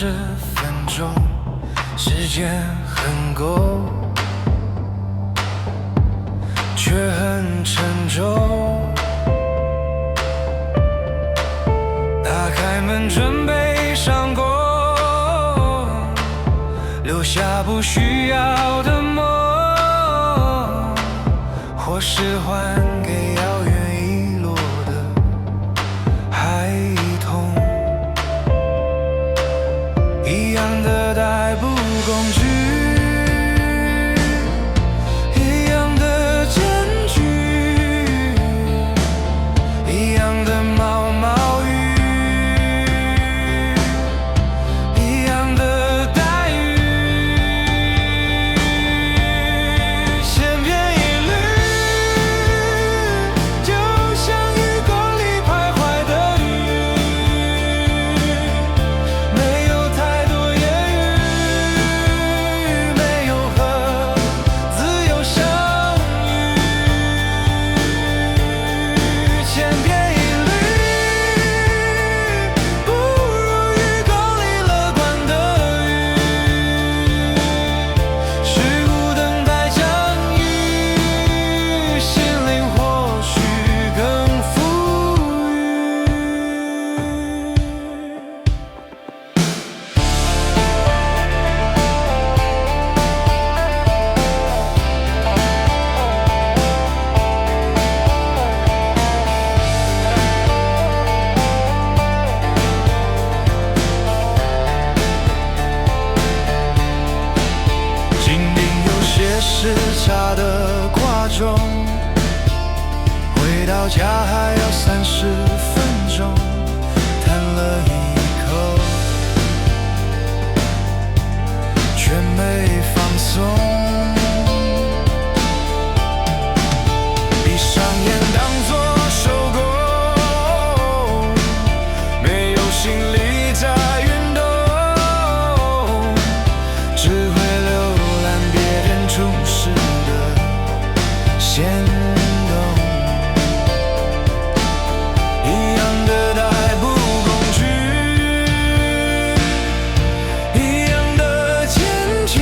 分钟，时间很够，却很沉重。打开门准备上工，留下不需要的梦，或是还给遥远遗落的孩童。一样的代步工具，一样的间距，一样的毛毛雨，一样的待遇，千篇一律，就像雨沟里徘徊的鱼，没有太多言语，没有和自由相遇，千篇一律，不如雨沟里乐观的鱼，虚无等待降雨，心灵或许更富裕。今天有些时差的挂钟，回到家还要30分钟，叹了一口，却没放松。闭上眼当作收工，没有心力在运动，只会浏览别人出事的线动。一样的代步工具，一样的间距，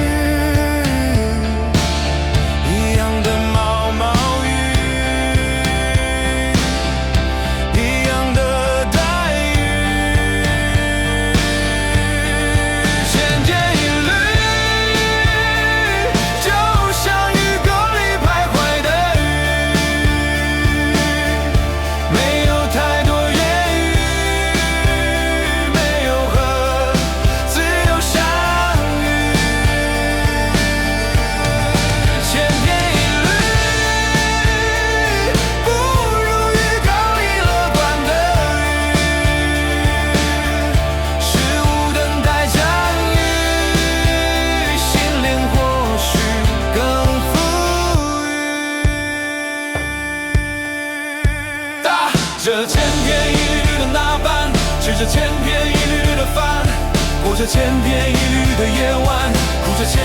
一样的毛毛雨，一样的待遇，千篇一律，就像雨沟里徘徊的鱼，没有太多言语，没有和自由相遇，千篇一律，不如雨沟里乐观的鱼，事物等待降雨，心灵或许更富裕。打着千篇一律的那班，吃着千篇一律的饭，过着千篇一律的夜晚，哭着千